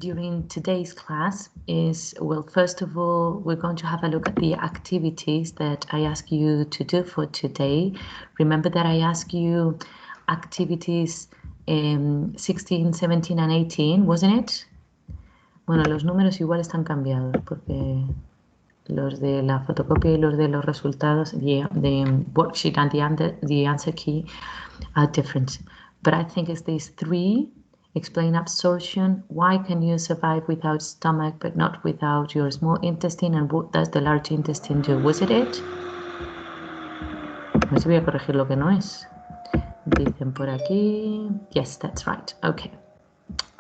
during today's class is, well, first of all, we're going to have a look at the activities that I ask you to do for today. Remember that I asked you activities 16, 17 and 18, wasn't it? Bueno, los números igual están cambiados porque los de la fotocopia y los de los resultados, the worksheet and the answer key are different. But I think it's these three. Explain absorption. Why can you survive without stomach but not without your small intestine? And what does the large intestine do? Was it it? A ver si voy a corregir lo que no es. Dicen por aquí. Yes, that's right. Okay.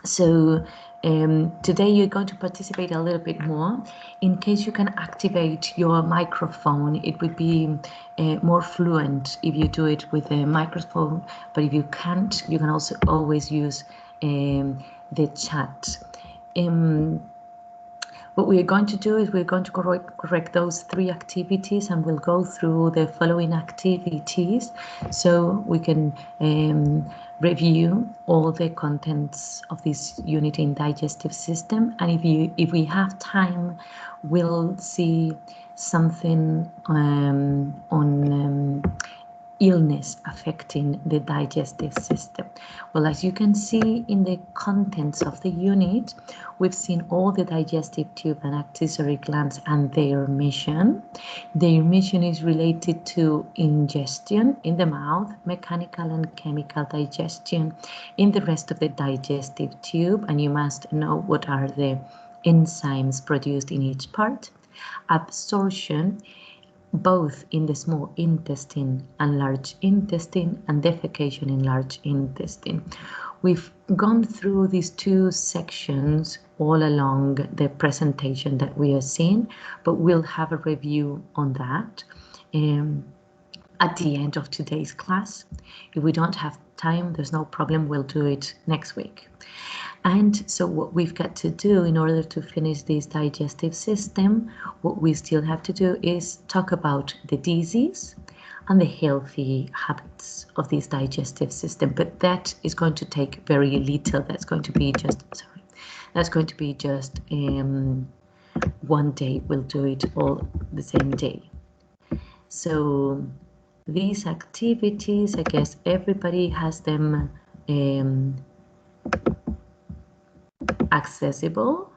So today you're going to participate a little bit more. In case you can activate your microphone, it would be more fluent if you do it with a microphone, but if you can't, you can also always use the chat. What we are going to do is we're going to correct those three activities, and we'll go through the following activities so we can review all the contents of this unit in digestive system. And if we have time, we'll see something on illness affecting the digestive system. Well, as you can see in the contents of the unit, we've seen all the digestive tube and accessory glands and their mission. Their mission is related to ingestion in the mouth, mechanical and chemical digestion in the rest of the digestive tube, and you must know what are the enzymes produced in each part. Absorption, both in the small intestine and large intestine, and defecation in large intestine. We've gone through these two sections all along the presentation that we are seeing, but we'll have a review on that at the end of today's class. If we don't have time, there's no problem, we'll do it next week. And so what we've got to do in order to finish this digestive system, what we still have to do is talk about the disease and the healthy habits of this digestive system. But that is going to take very little. That's going to be just, one day. We'll do it all the same day. So these activities, I guess everybody has them accessible.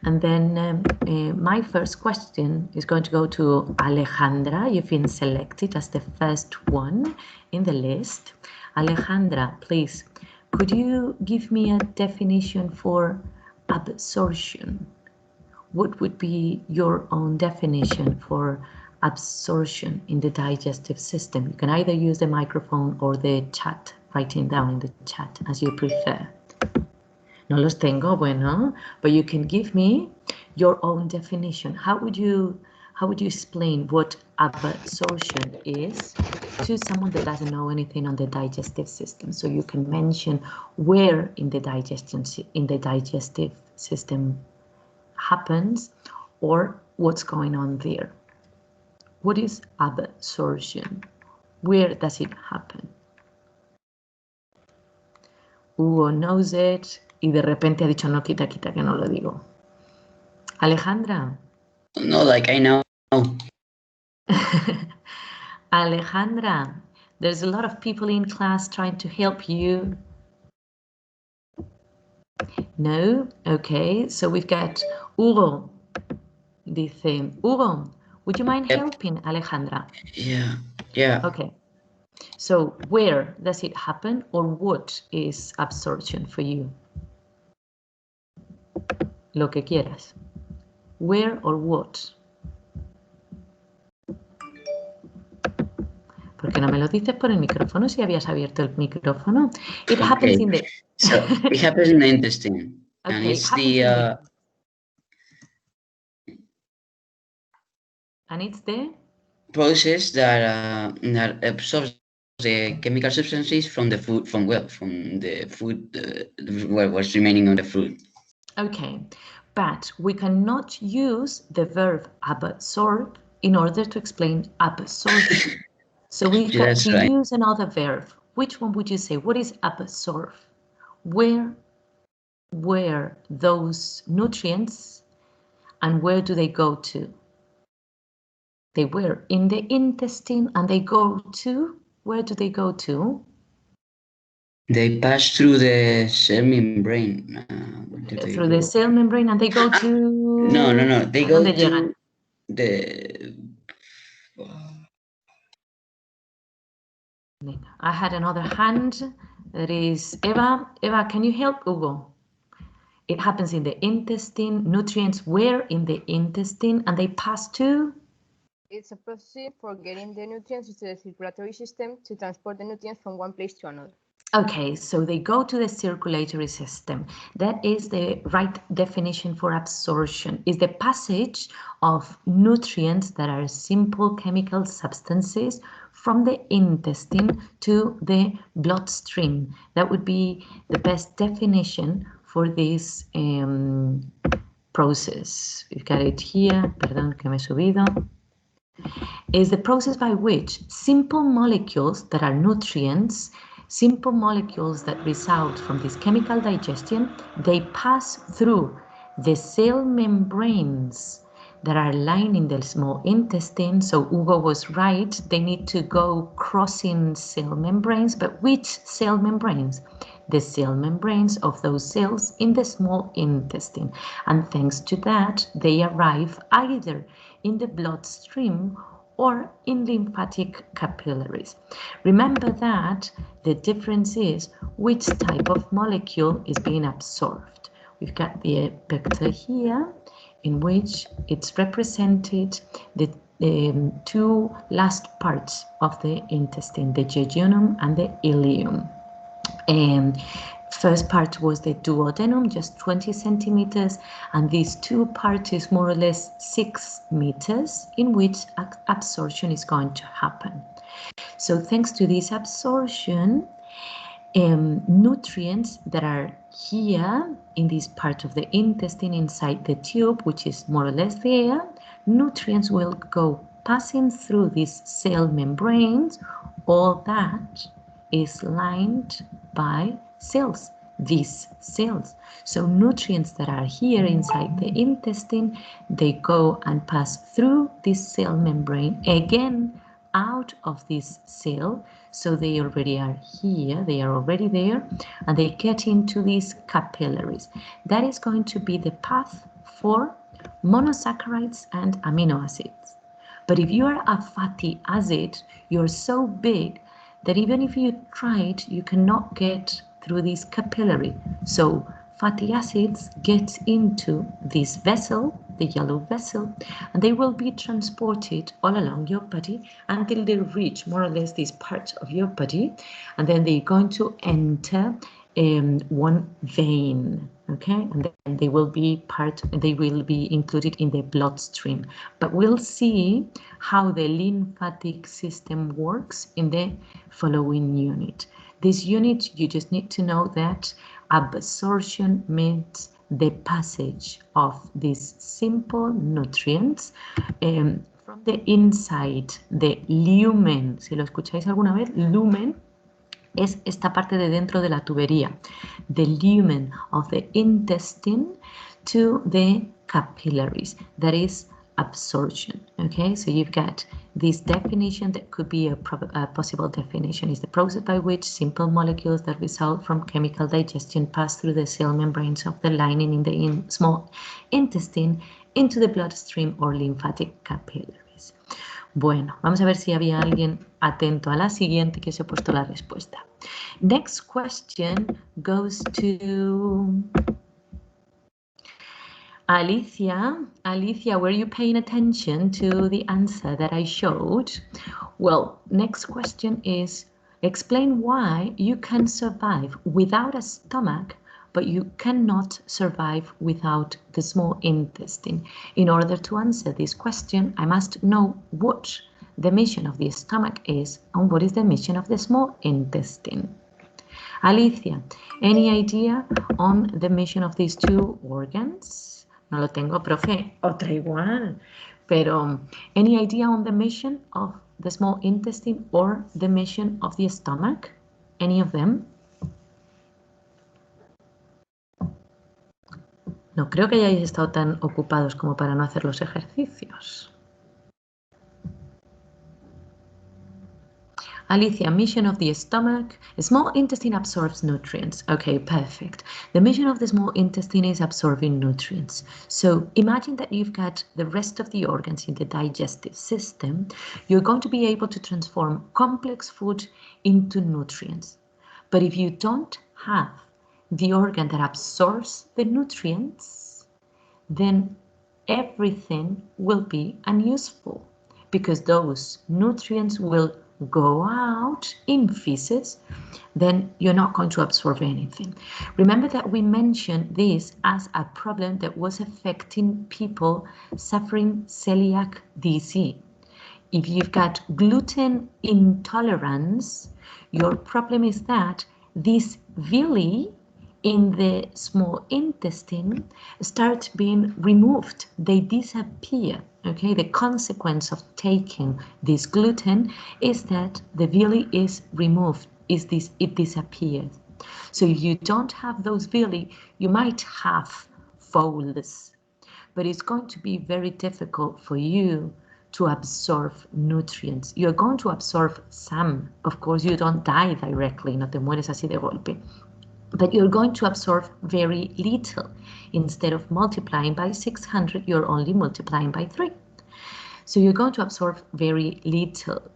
And then my first question is going to go to Alejandra. You've been selected as the first one in the list. Alejandra, please, could you give me a definition for absorption? What would be your own definition for absorption in the digestive system? You can either use the microphone or the chat, writing down in the chat as you prefer. No los tengo, bueno, but you can give me your own definition. How would you explain what absorption is to someone that doesn't know anything on the digestive system? So you can mention where in the digestive system happens or what's going on there. What is absorption? Where does it happen? Hugo knows it y de repente ha dicho no, quita, que no lo digo. Alejandra. No, like I know. Alejandra, there's a lot of people in class trying to help you. No? Okay, so we've got Hugo. Dice, Hugo, would you mind helping Alejandra? Yeah. Okay. So where does it happen, or what is absorption for you? Lo que quieras. Where or what? ¿Por qué no me lo dices por el micrófono si habías abierto el micrófono? It happens in the... So it happens in the intestine. Okay, and it's the... And it's the... process that absorbs the chemical substances from the food, from the food, what's remaining on the food. Okay, but we cannot use the verb absorb in order to explain absorption. So we've got to use another verb. Which one would you say? What is absorb? where were those nutrients and where do they go to? They were in the intestine and they go to, where do they go to? They pass through the cell membrane. Where do they Through go? the cell membrane and they go to... No. They ¿A go dónde to llegan? the... I had another hand. That is Eva. Eva, can you help Hugo? It happens in the intestine. Nutrients were in the intestine and they pass to? It's a process for getting the nutrients into the circulatory system to transport the nutrients from one place to another. Okay, so they go to the circulatory system. That is the right definition for absorption, is the passage of nutrients that are simple chemical substances from the intestine to the bloodstream. That would be the best definition for this process. We've got it here, perdón que me he subido. Is the process by which simple molecules that are nutrients, simple molecules that result from this chemical digestion, they pass through the cell membranes that are lining the small intestine. So Hugo was right, they need to go crossing cell membranes, but which cell membranes? The cell membranes of those cells in the small intestine. And thanks to that, they arrive either in the bloodstream or in lymphatic capillaries. Remember that the difference is which type of molecule is being absorbed. We've got the picture here in which it's represented the two last parts of the intestine, the jejunum and the ileum. First part was the duodenum, just 20 centimeters, and these two parts is more or less 6 meters in which absorption is going to happen. So thanks to this absorption, nutrients that are here in this part of the intestine inside the tube, which is more or less there, nutrients will go passing through these cell membranes. All that is lined by cells, these cells. So nutrients that are here inside the intestine, they go and pass through this cell membrane again out of this cell. So they already are here, they are already there, and they get into these capillaries. That is going to be the path for monosaccharides and amino acids. But if you are a fatty acid, you're so big that even if you tried, you cannot get through this capillary. So fatty acids get into this vessel, the yellow vessel, and they will be transported all along your body until they reach more or less this part of your body, and then they're going to enter one vein, okay, and then they will be included in the bloodstream. But we'll see how the lymphatic system works in the following unit. This unit, you just need to know that absorption means the passage of these simple nutrients from the inside, the lumen. Si lo escucháis alguna vez, lumen es esta parte de dentro de la tubería, the lumen of the intestine to the capillaries. That is absorption. Okay, so you've got this definition that could be a possible definition is the process by which simple molecules that result from chemical digestion pass through the cell membranes of the lining in the small intestine into the bloodstream or lymphatic capillaries. Bueno, vamos a ver si había alguien atento a la siguiente que se ha puesto la respuesta. Next question goes to Alicia. Alicia, were you paying attention to the answer that I showed? Well, next question is, explain why you can survive without a stomach, but you cannot survive without the small intestine. In order to answer this question, I must know what the mission of the stomach is and what is the mission of the small intestine. Alicia, any idea on the mission of these two organs? No lo tengo, profe. Otra igual. Pero, any idea on the mission of the small intestine or the mission of the stomach? Any of them? No creo que hayáis estado tan ocupados como para no hacer los ejercicios. Alicia, mission of the stomach. The small intestine absorbs nutrients. Okay, perfect. The mission of the small intestine is absorbing nutrients. So imagine that you've got the rest of the organs in the digestive system. You're going to be able to transform complex food into nutrients. But if you don't have the organ that absorbs the nutrients, then everything will be unuseful because those nutrients will go out in feces, then you're not going to absorb anything. Remember that we mentioned this as a problem that was affecting people suffering celiac disease. If you've got gluten intolerance, your problem is that these villi in the small intestine start being removed. They disappear. Okay, the consequence of taking this gluten is that the villi is removed, it disappears. So if you don't have those villi, you might have folds, but it's going to be very difficult for you to absorb nutrients. You're going to absorb some. Of course, you don't die directly, no te mueres así de golpe. But you're going to absorb very little. Instead of multiplying by 600, you're only multiplying by 3. So you're going to absorb very little.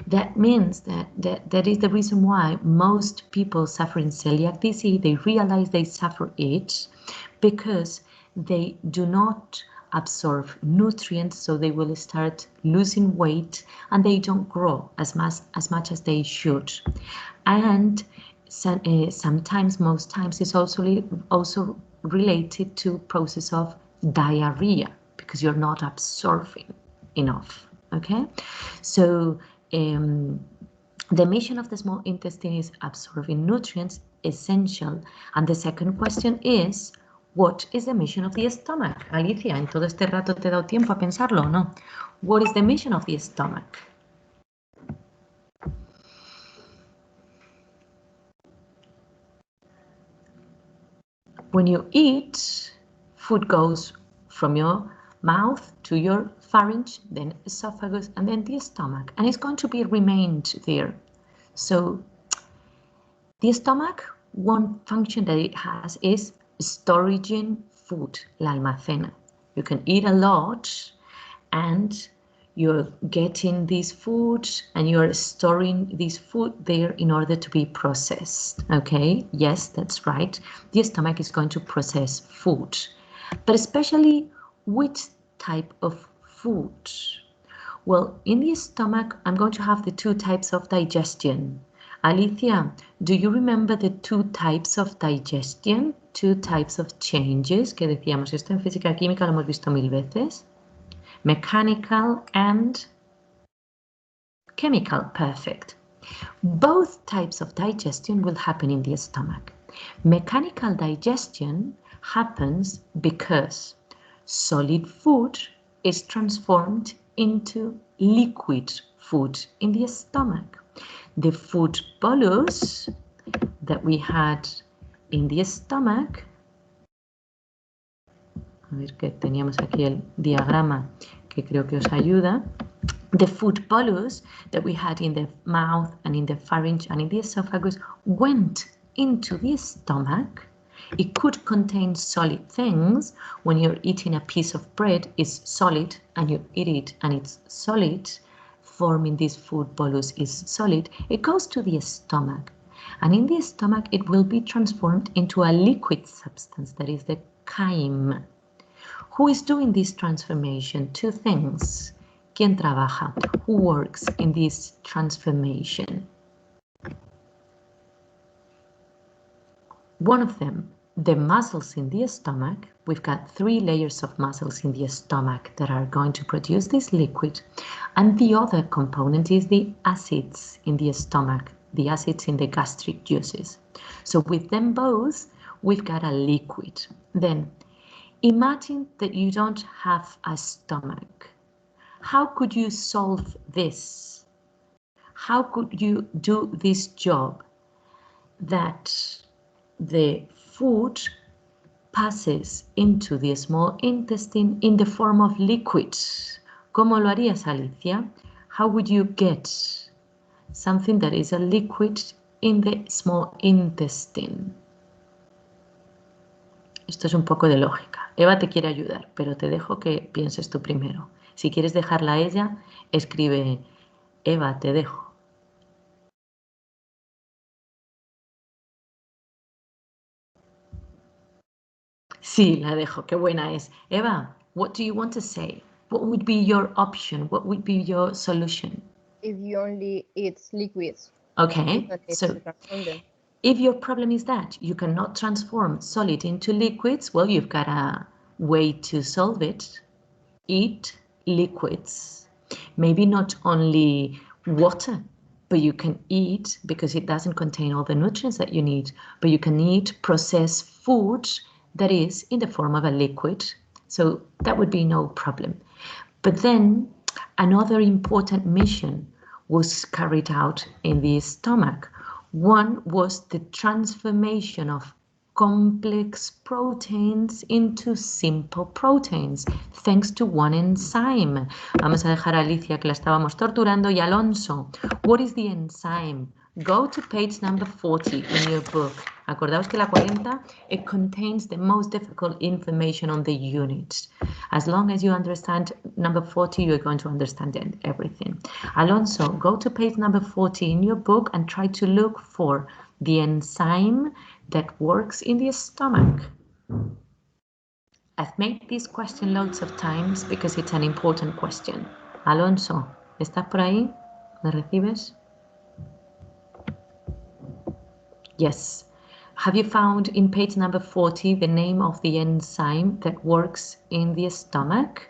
That means that is the reason why most people suffering celiac disease, they realize they suffer it because they do not absorb nutrients, so they will start losing weight and they don't grow as much as they should. And sometimes, most times, it's also related to process of diarrhea because you're not absorbing enough. Okay, so the mission of the small intestine is absorbing nutrients, essential. And the second question is, what is the mission of the stomach? Alicia, en todo este rato te he dado tiempo a pensarlo, ¿no? What is the mission of the stomach? When you eat, food goes from your mouth to your pharynx, then esophagus, and then the stomach, and it's going to be remained there. So the stomach, one function that it has is storing food, la almacena. You can eat a lot and you're getting this food and you're storing this food there in order to be processed. Okay, yes, that's right. The stomach is going to process food, but especially which type of food? Well, in the stomach, I'm going to have the two types of digestion. Alicia, do you remember the two types of digestion? Two types of changes que decíamos, esto en física química lo hemos visto 1000 veces. Mechanical and chemical, perfect. Both types of digestion will happen in the stomach. Mechanical digestion happens because solid food is transformed into liquid food in the stomach. The food bolus that we had in the stomach, a ver que teníamos aquí el diagrama que creo que os ayuda. The food bolus that we had in the mouth and in the pharynx and in the esophagus went into the stomach. It could contain solid things. When you're eating a piece of bread, it's solid and you eat it and it's solid, forming this food bolus is solid. It goes to the stomach, and in the stomach it will be transformed into a liquid substance, that is the chyme. Who is doing this transformation? Two things. ¿Quién trabaja? Who works in this transformation? One of them, the muscles in the stomach. We've got 3 layers of muscles in the stomach that are going to produce this liquid. And the other component is the acids in the stomach, the acids in the gastric juices. So with them both, we've got a liquid. Then imagine that you don't have a stomach. How could you solve this? How could you do this job that the food passes into the small intestine in the form of liquids. ¿Cómo lo harías, Alicia? How would you get something that is a liquid in the small intestine? Esto es un poco de lógica. Eva te quiere ayudar, pero te dejo que pienses tú primero. Si quieres dejarla a ella, escribe Eva, te dejo. Sí, la dejo. Qué buena es. Eva, what do you want to say? What would be your option? What would be your solution? If you only eat liquids, Okay, so if your problem is that you cannot transform solid into liquids, well, you've got a way to solve it. Eat liquids. Maybe not only water, but you can eat, because it doesn't contain all the nutrients that you need, but you can eat processed food that is in the form of a liquid. So that would be no problem. But then another important mission was carried out in the stomach. One was the transformation of complex proteins into simple proteins, thanks to one enzyme. Vamos a dejar a Alicia, que la estábamos torturando, y Alonso. What is the enzyme? Go to page number 40 in your book. Acordaos que la 40, it contains the most difficult information on the units. As long as you understand number 40, you're going to understand everything. Alonso, go to page number 40 in your book and try to look for the enzyme that works in the stomach. I've made this question loads of times because it's an important question. Alonso, ¿estás por ahí? ¿Me recibes? Yes. Have you found in page number 40 the name of the enzyme that works in the stomach?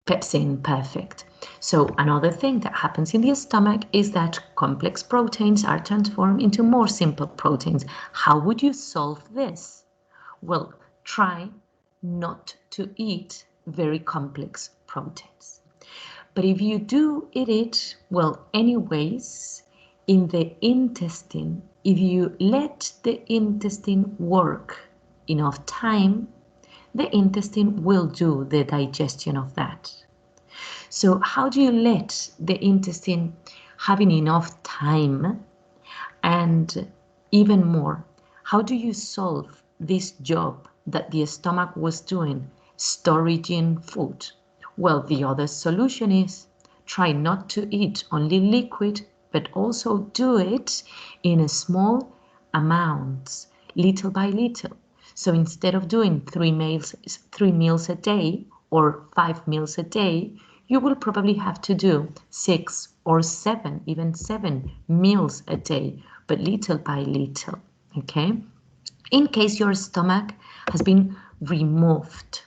Pepsin, perfect. So another thing that happens in the stomach is that complex proteins are transformed into more simple proteins. How would you solve this? Well, try not to eat very complex proteins. But if you do eat it, well, anyways, in the intestine, if you let the intestine work enough time, the intestine will do the digestion of that. So how do you let the intestine having enough time? And even more, how do you solve this job that the stomach was doing, storing food? Well, the other solution is try not to eat only liquid, but also do it in a small amounts, little by little. So instead of doing 3 meals a day or 5 meals a day, you will probably have to do 6 or 7, even 7 meals a day, but little by little, okay? In case your stomach has been removed,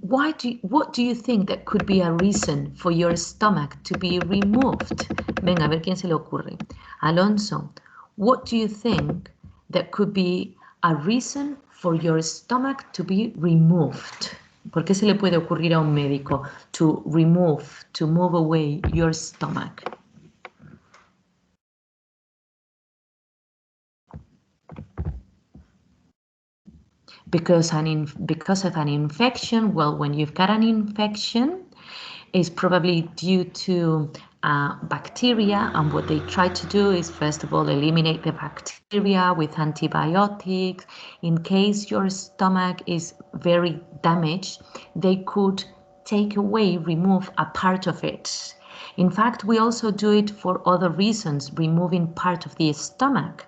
what do you think that could be a reason for your stomach to be removed? Venga, a ver quién se le ocurre. Alonso, what do you think that could be a reason for your stomach to be removed? ¿Por qué se le puede ocurrir a un médico to move away your stomach? Because of an infection. Well, when you've got an infection, it's probably due to bacteria, and what they try to do is, first of all, eliminate the bacteria with antibiotics. In case your stomach is very damaged, they could remove a part of it. In fact, we also do it for other reasons, removing part of the stomach.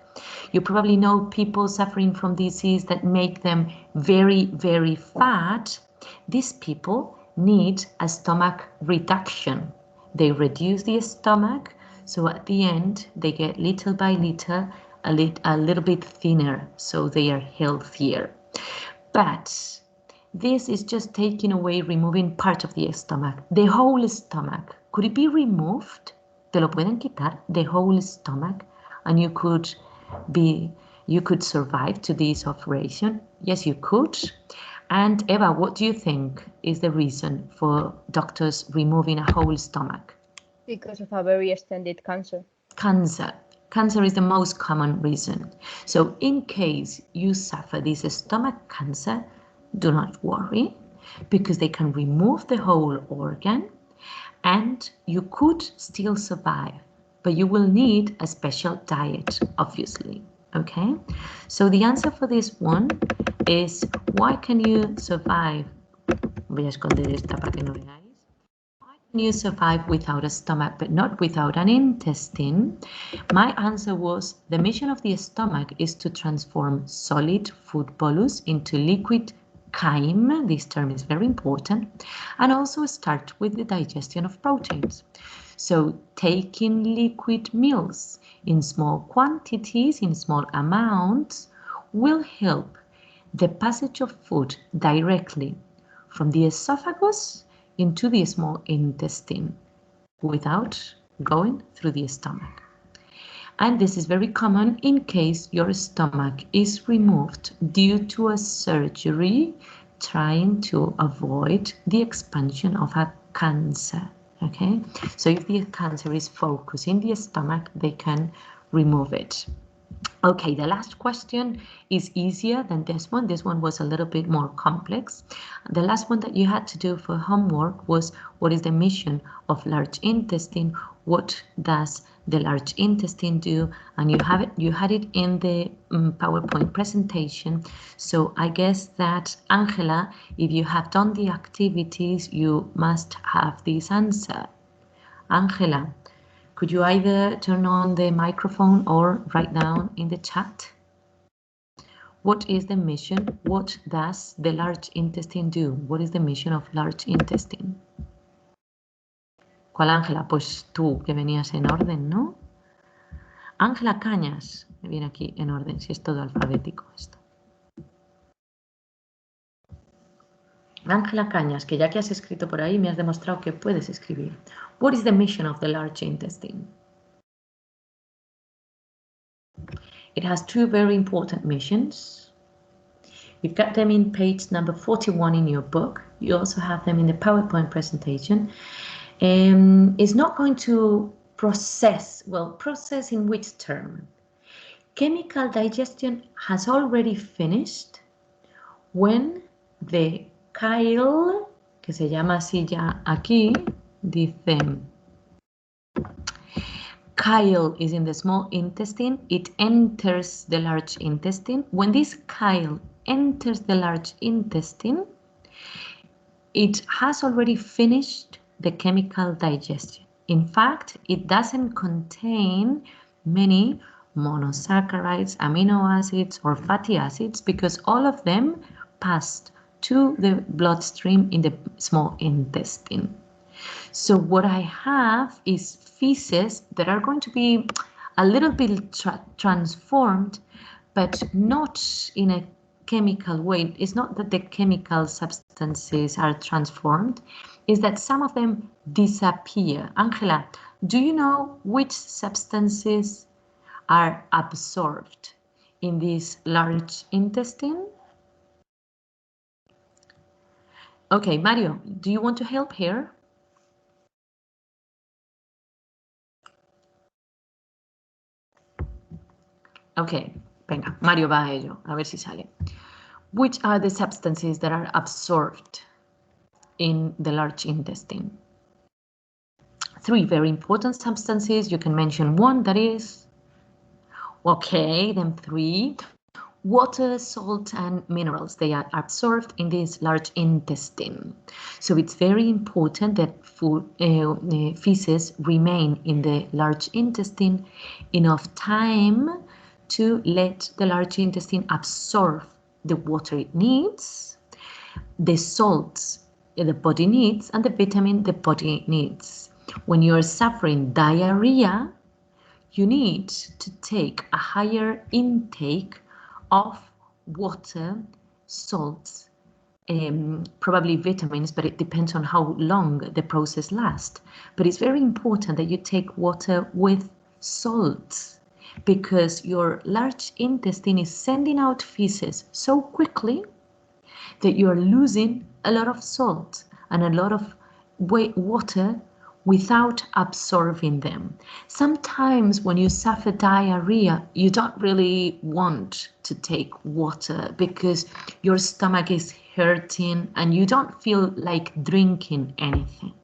You probably know people suffering from disease that make them very, very fat. These people need a stomach reduction. They reduce the stomach, so at the end they get little by little a little bit thinner, so they are healthier. But this is just taking away, removing part of the stomach. The whole stomach, could it be removed? Te lo pueden quitar, the whole stomach, and you could survive to this operation? Yes, you could. And Eva, what do you think is the reason for doctors removing a whole stomach? Because of a very extended cancer. Cancer. Cancer is the most common reason. So in case you suffer this stomach cancer, do not worry, because they can remove the whole organ and you could still survive, but you will need a special diet, obviously. Okay, so the answer for this one is, why can you survive? Voy a esconder esta para que no veáis. Why can you survive without a stomach but not without an intestine? My answer was, the mission of the stomach is to transform solid food bolus into liquid chyme. This term is very important, and also start with the digestion of proteins. So taking liquid meals in small quantities, in small amounts, will help the passage of food directly from the esophagus into the small intestine without going through the stomach. And this is very common in case your stomach is removed due to a surgery trying to avoid the expansion of a cancer. Okay, so if the cancer is focused in the stomach, they can remove it. Okay, the last question is easier than this one. This one was a little bit more complex. The last one that you had to do for homework was, what is the mission of large intestine? What does the large intestine do? And you had it in the PowerPoint presentation. So I guess that, Angela, if you have done the activities, you must have this answer. Angela, could you either turn on the microphone or write down in the chat? What is the mission? What does the large intestine do? What is the mission of large intestine? ¿Cuál, Ángela? Pues tú, que venías en orden, ¿no? Ángela Cañas, me viene aquí en orden, si es todo alfabético esto. Ángela Cañas, que ya que has escrito por ahí, me has demostrado que puedes escribir. What is the mission of the large intestine? It has two very important missions. You've got them in page number 41 in your book. You also have them in the PowerPoint presentation. It's not going to process, well, process in which term? Chemical digestion has already finished when the chyle, que se llama así ya aquí, dice, chyle is in the small intestine, it enters the large intestine. When this chyle enters the large intestine, it has already finished the chemical digestion. In fact, it doesn't contain many monosaccharides, amino acids, or fatty acids, because all of them passed to the bloodstream in the small intestine. So what I have is feces that are going to be a little bit transformed, but not in a chemical way. It's not that the chemical substances are transformed, is that some of them disappear. Angela, do you know which substances are absorbed in this large intestine? Okay, Mario, do you want to help here? Okay, venga, Mario va a ello, a ver si sale. Which are the substances that are absorbed in the large intestine? Three very important substances. You can mention one, that is. Okay, then three. Water, salt, and minerals. They are absorbed in this large intestine. So it's very important that feces remain in the large intestine enough time to let the large intestine absorb the water it needs, the salts the body needs, and the vitamin the body needs. When you are suffering diarrhea, you need to take a higher intake of water, salts, probably vitamins, but it depends on how long the process lasts. But it's very important that you take water with salt, because your large intestine is sending out feces so quickly that you're losing a lot of salt and a lot of water without absorbing them. Sometimes when you suffer diarrhea, you don't really want to take water because your stomach is hurting and you don't feel like drinking anything.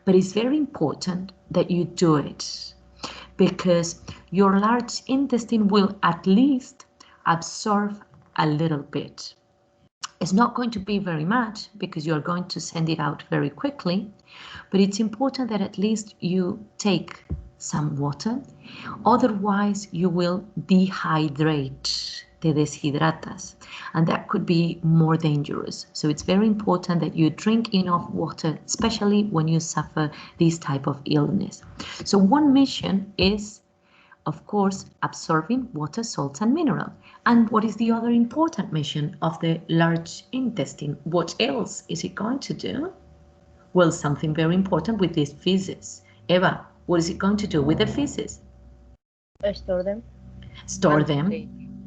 But it's very important that you do it because your large intestine will at least absorb a little bit. It's not going to be very much because you're going to send it out very quickly, but it's important that at least you take some water. Otherwise, you will dehydrate, te deshidratas, and that could be more dangerous. So it's very important that you drink enough water, especially when you suffer this type of illness. So one mission is, of course, absorbing water, salts, and mineral. And what is the other important mission of the large intestine? What else is it going to do? Well, something very important with these feces. Eva, what is it going to do with the feces? Store them. Store them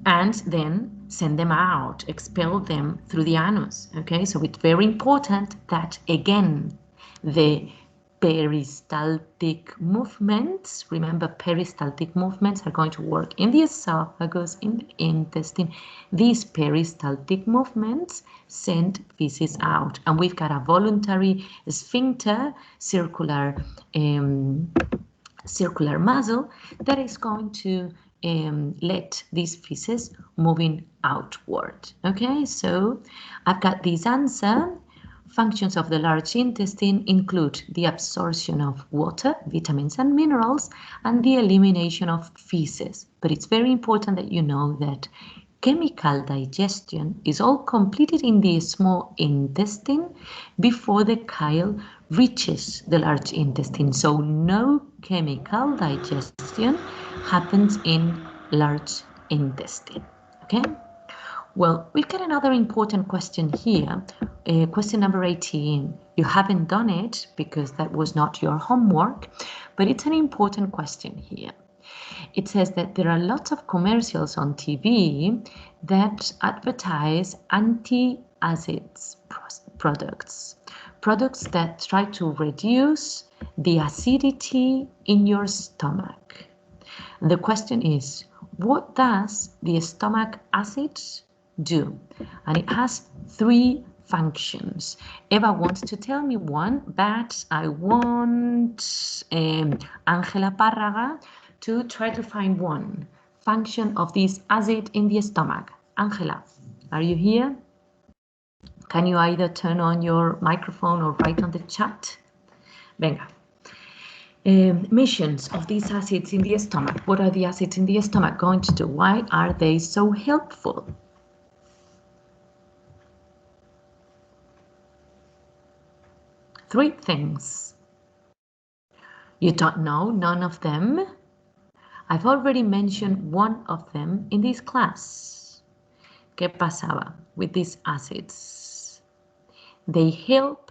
and then send them out, expel them through the anus. Okay, so it's very important that, again, the peristaltic movements, remember peristaltic movements are going to work in the esophagus, in the intestine. These peristaltic movements send feces out, and we've got a voluntary sphincter, circular muscle that is going to let these feces moving outward. Okay, so I've got this answer. Functions of the large intestine include the absorption of water, vitamins and minerals, and the elimination of feces. But it's very important that you know that chemical digestion is all completed in the small intestine before the chyle reaches the large intestine. So no chemical digestion happens in large intestine. Okay? Well, we've got another important question here, question number 18. You haven't done it because that was not your homework, but it's an important question here. It says that there are lots of commercials on TV that advertise anti-acids products that try to reduce the acidity in your stomach. The question is, what does the stomach acids do? And it has three functions. Eva wants to tell me one, but I want Angela Párraga to try to find one function of this acid in the stomach. Angela, are you here? Can you either turn on your microphone or write on the chat? Venga. Missions of these acids in the stomach. What are the acids in the stomach going to do? Why are they so helpful? Three things. You don't know none of them? I've already mentioned one of them in this class. ¿Qué pasaba with these acids? They help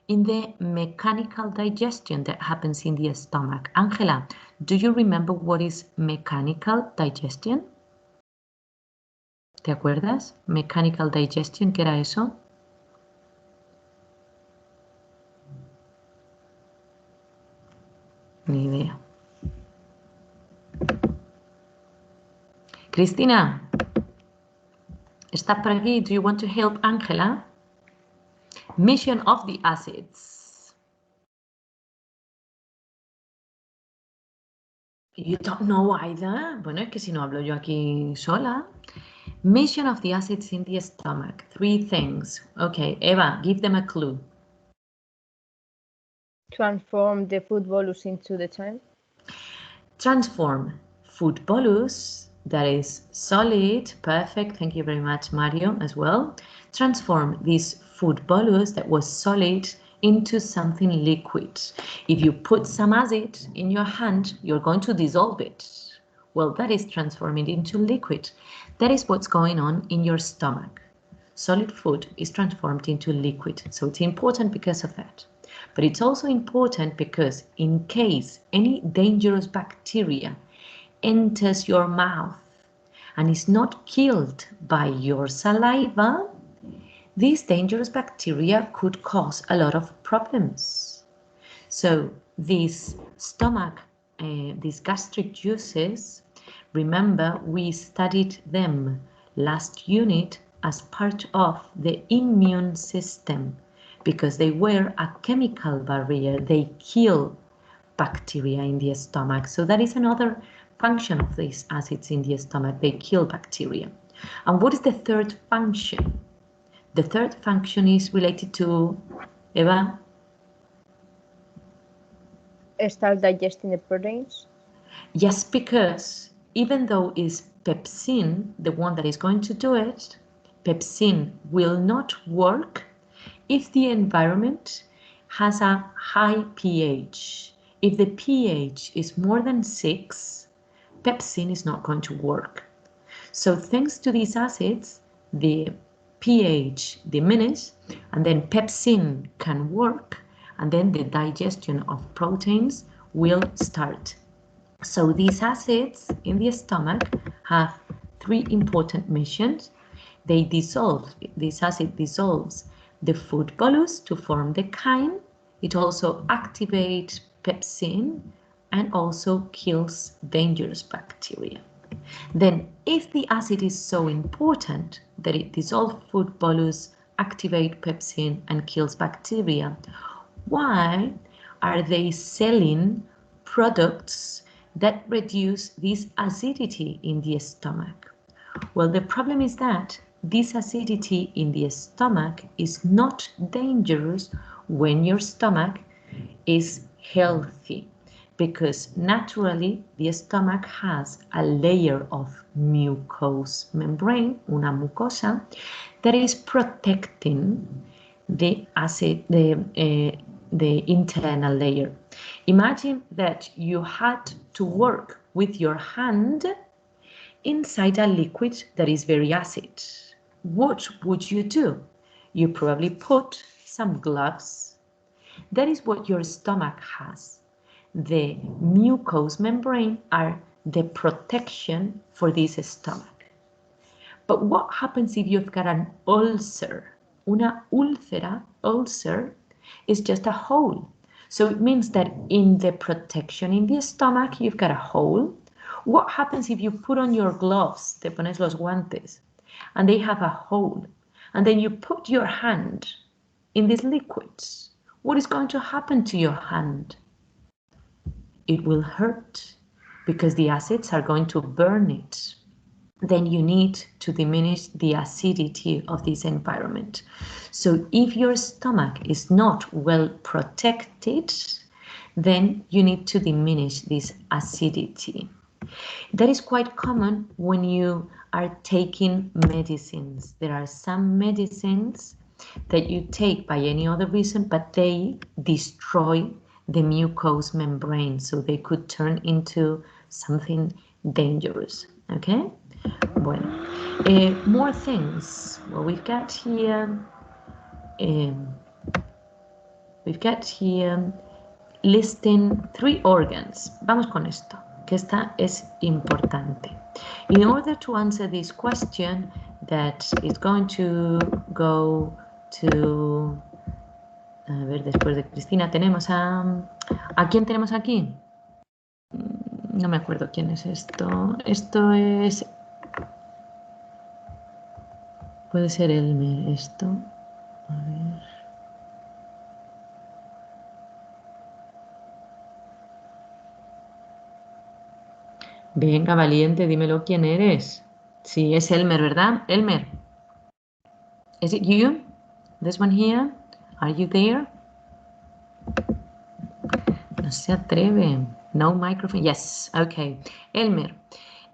in the mechanical digestion that happens in the stomach. Angela, do you remember what is mechanical digestion? ¿Te acuerdas? Mechanical digestion, ¿qué era eso? Ni idea. Cristina, ¿estás por aquí? Do you want to help Angela? Mission of the acids. You don't know either. Bueno, es que si no hablo yo aquí sola. Mission of the acids in the stomach. Three things. Okay, Eva, give them a clue. Transform the food bolus into the chyme. Transform food bolus, that is solid, perfect, thank you very much Mario as well. Transform this food bolus that was solid into something liquid. If you put some acid in your hand, you're going to dissolve it. Well, that is transforming into liquid. That is what's going on in your stomach. Solid food is transformed into liquid, so it's important because of that. But it's also important because in case any dangerous bacteria enters your mouth and is not killed by your saliva, these dangerous bacteria could cause a lot of problems. So These stomach, these gastric juices, remember we studied them last unit as part of the immune system because they were a chemical barrier. They kill bacteria in the stomach. So that is another function of these acids in the stomach. They kill bacteria. And what is the third function? The third function is related to, Eva? Start digesting the proteins. Yes, because even though it's pepsin, the one that is going to do it, pepsin will not work if the environment has a high pH. If the pH is more than 6, pepsin is not going to work. So thanks to these acids, the pH diminishes, and then pepsin can work, and then the digestion of proteins will start. So these acids in the stomach have 3 important missions. They dissolve, this acid dissolves the food bolus to form the chyme. It also activates pepsin and also kills dangerous bacteria. Then if the acid is so important that it dissolves food bolus, activates pepsin and kills bacteria, why are they selling products that reduce this acidity in the stomach? Well, the problem is that this acidity in the stomach is not dangerous when your stomach is healthy, because naturally the stomach has a layer of mucous membrane, una mucosa, that is protecting the acid, the internal layer. Imagine that you had to work with your hand inside a liquid that is very acid. What would you do? You probably put some gloves. That is what your stomach has. The mucous membrane are the protection for this stomach. But what happens if you've got an ulcer? Una úlcera, ulcer, is just a hole. So it means that in the protection in the stomach, you've got a hole. What happens if you put on your gloves, te pones los guantes, and they have a hole, and then you put your hand in these liquids? What is going to happen to your hand? It will hurt because the acids are going to burn it. Then you need to diminish the acidity of this environment. So if your stomach is not well protected, then you need to diminish this acidity. That is quite common when you are taking medicines. There are some medicines that you take by any other reason, but they destroy the mucous membrane, so they could turn into something dangerous. Okay? Bueno, more things. Well, we've got here listing 3 organs. Vamos con esto, que esta es importante. In order to answer this question, that is going to go to... A ver, después de Cristina tenemos ¿a quién tenemos aquí? No me acuerdo quién es esto. Esto es... Puede ser Elmer esto. A ver. Venga, valiente, dímelo quién eres. Sí, es Elmer, ¿verdad? Elmer. Is it you? This one here? Are you there? No se atreve. No microphone. Yes, okay. Elmer.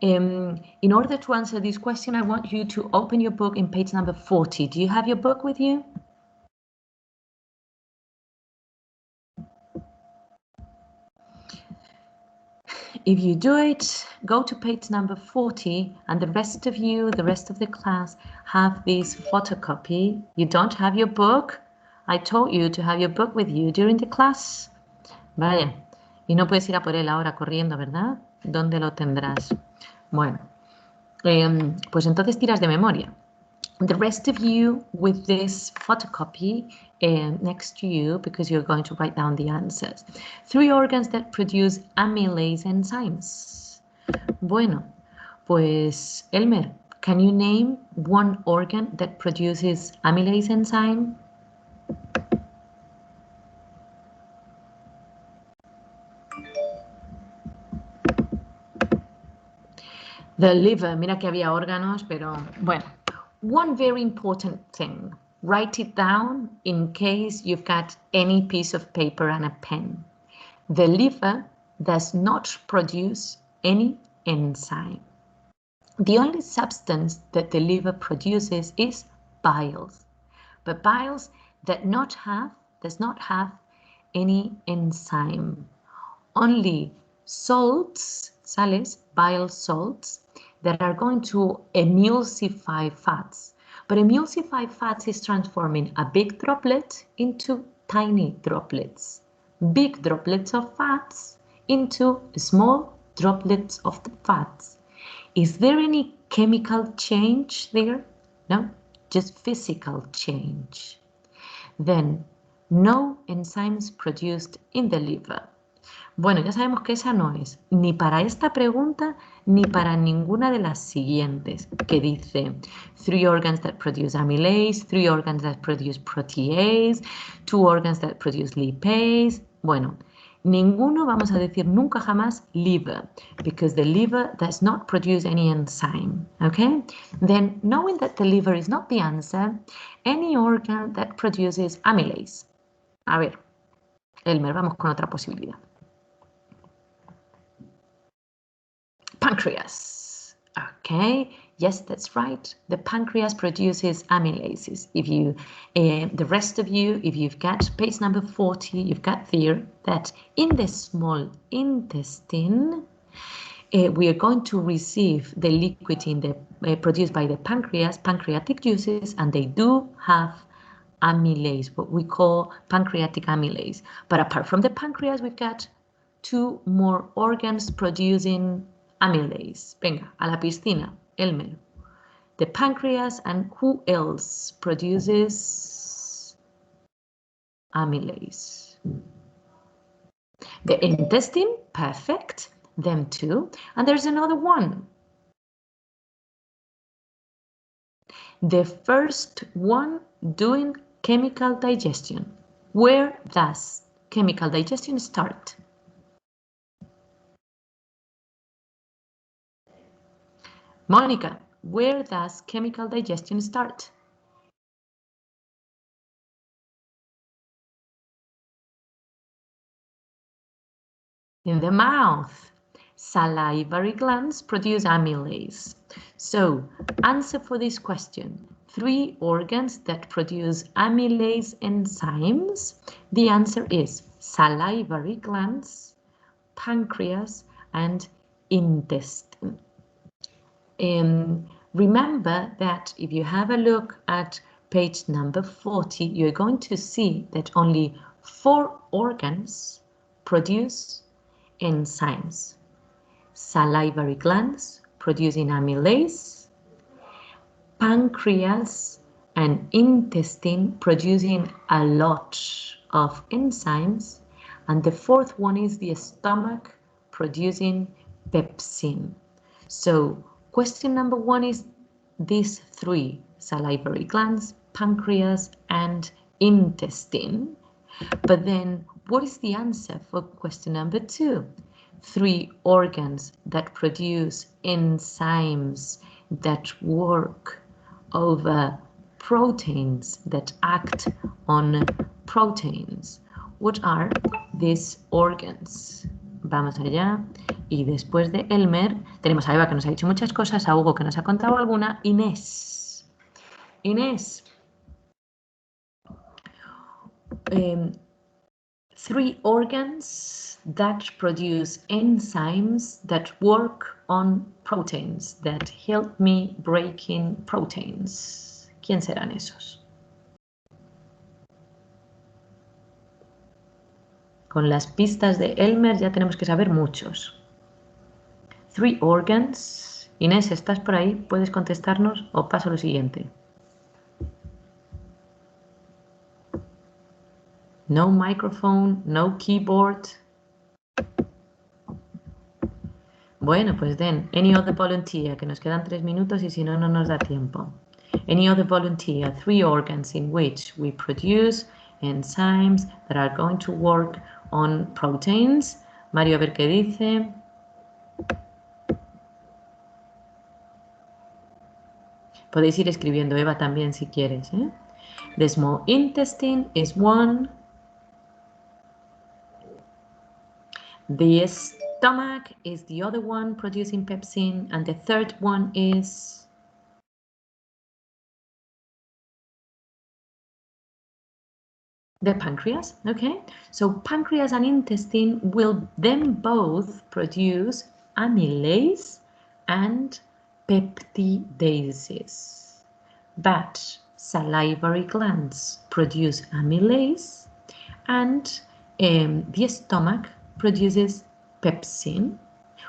In order to answer this question, I want you to open your book in page number 40. Do you have your book with you? If you do it, go to page number 40, and the rest of you, the rest of the class, have this photocopy. You don't have your book. I told you to have your book with you during the class. Vaya, y no puedes ir a por él ahora corriendo, ¿verdad? ¿Dónde lo tendrás? Bueno, pues entonces tiras de memoria. The rest of you with this photocopy next to you, because you're going to write down the answers. 3 organs that produce amylase enzymes. Bueno, pues Elmer, can you name one organ that produces amylase enzyme? The liver, mira que había órganos, pero bueno. One very important thing, write it down in case you've got any piece of paper and a pen. The liver does not produce any enzyme. The only substance that the liver produces is bile, but bile does not have any enzyme. Only salts, sales, bile salts, that are going to emulsify fats. But emulsify fats is transforming a big droplet into tiny droplets. Big droplets of fats into small droplets of the fats. Is there any chemical change there? No, just physical change. Then, no enzymes produced in the liver. Bueno, ya sabemos que esa no es ni para esta pregunta ni para ninguna de las siguientes, que dice 3 organs that produce amylase, 3 organs that produce protease, 2 organs that produce lipase. Bueno, ninguno vamos a decir nunca jamás liver, because the liver does not produce any enzyme, okay? Then, knowing that the liver is not the answer, any organ that produces amylase. A ver, Elmer, vamos con otra posibilidad. Pancreas. Okay, yes, that's right. The pancreas produces amylases. If you, the rest of you, if you've got page number 40, you've got there that in the small intestine, we are going to receive the liquid in the produced by the pancreas, pancreatic juices, and they do have amylase, what we call pancreatic amylase. But apart from the pancreas, we've got 2 more organs producing amylase. Venga, a la piscina, Elmer. The pancreas, and who else produces amylase? The intestine, perfect, them too. And there's another one. The first one doing chemical digestion. Where does chemical digestion start? Monica, where does chemical digestion start? In the mouth. Salivary glands produce amylase. So, answer for this question. 3 organs that produce amylase enzymes. The answer is salivary glands, pancreas, and intestine. Remember that if you have a look at page number 40, you're going to see that only 4 organs produce enzymes. Salivary glands producing amylase, pancreas and intestine producing a lot of enzymes, and the 4th one is the stomach producing pepsin. So question number 1 is these 3, salivary glands, pancreas and intestine. But then what is the answer for question number 2? 3 organs that produce enzymes that work over proteins, that act on proteins. What are these organs? Vamos allá. Y después de Elmer, tenemos a Eva que nos ha dicho muchas cosas, a Hugo que nos ha contado alguna, Inés. Inés. 3 organs that produce enzymes that work on proteins, that help me breaking proteins. ¿Quién serán esos? Con las pistas de Elmer ya tenemos que saber muchos. 3 organs. Inés, ¿estás por ahí? ¿Puedes contestarnos o paso a lo siguiente? No microphone, no keyboard. Bueno, pues then, any other volunteer, que nos quedan 3 minutos y si no, no nos da tiempo. Any other volunteer, 3 organs in which we produce enzymes that are going to work on proteins. Mario, a ver qué dice. Podéis ir escribiendo, Eva, también si quieres. The small intestine is one. The stomach is the other one producing pepsin. And the third one is... the pancreas, okay? So pancreas and intestine will then both produce amylase and peptidases. But salivary glands produce amylase and the stomach produces pepsin.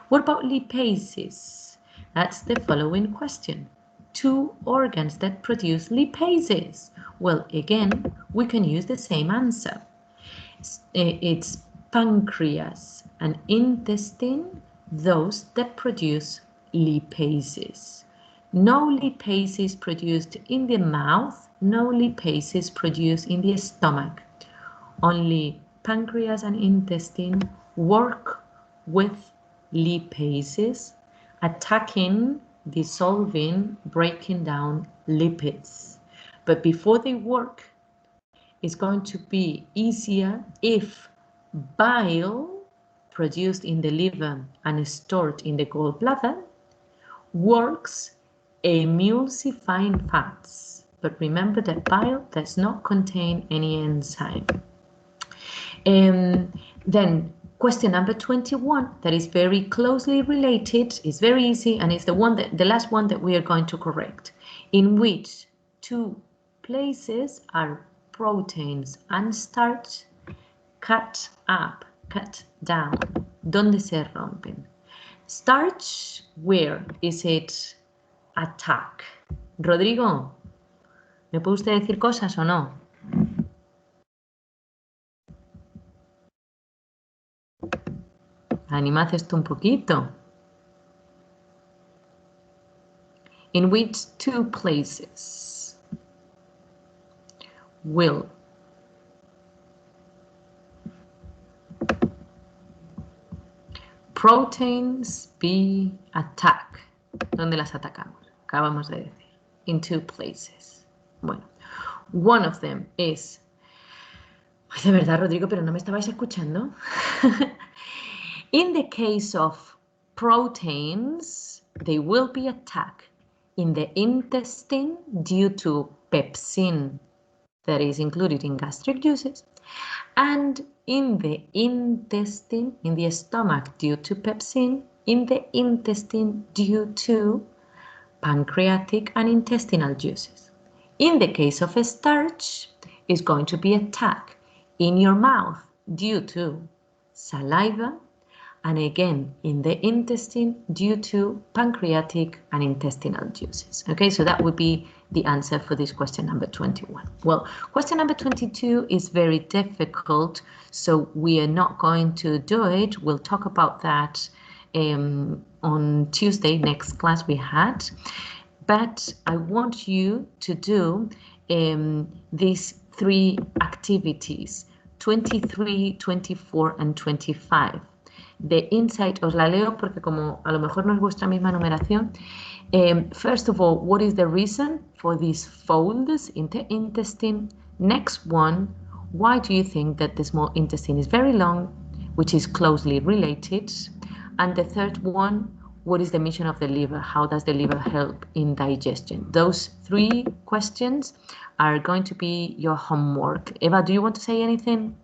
What about lipases? That's the following question. 2 organs that produce lipases. Well, again, we can use the same answer. It's pancreas and intestine, those that produce lipases. No lipases produced in the mouth, no lipases produced in the stomach. Only pancreas and intestine work with lipases, attacking, dissolving, breaking down lipids. But before they work, it's going to be easier if bile produced in the liver and stored in the gallbladder works emulsifying fats. But remember that bile does not contain any enzyme. Then question number 21, that is very closely related, is very easy, and it's the last one that we are going to correct. In which 2 places are proteins and starch cut up, cut down? ¿Dónde se rompen? Starch, where is it attack? Rodrigo, ¿me puede usted decir cosas o no? Animad esto un poquito. In which 2 places will proteins be attacked? ¿Dónde las atacamos? Acabamos de decir. In 2 places. Bueno, one of them is... Ay, de verdad, Rodrigo, pero no me estabais escuchando. In the case of proteins, they will be attacked in the intestine due to pepsin that is included in gastric juices, and in the intestine, in the stomach due to pepsin, in the intestine due to pancreatic and intestinal juices. In the case of a starch, it's going to be attacked in your mouth due to saliva, and again in the intestine due to pancreatic and intestinal juices. Okay, so that would be the answer for this question number 21. Well, question number 22 is very difficult, so we are not going to do it. We'll talk about that on Tuesday, next class we had. But I want you to do these 3 activities, 23, 24, and 25. The insight, os la leo porque como a lo mejor no es vuestra misma numeración. First of all, what is the reason for these folds in the intestine? Next one, why do you think that the small intestine is very long, which is closely related? And the third one, what is the mission of the liver? How does the liver help in digestion? Those 3 questions are going to be your homework. Eva, do you want to say anything?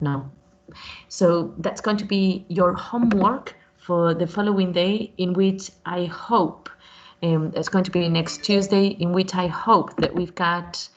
No. So that's going to be your homework for the following day, in which I hope, it's going to be next Tuesday, in which I hope that we've got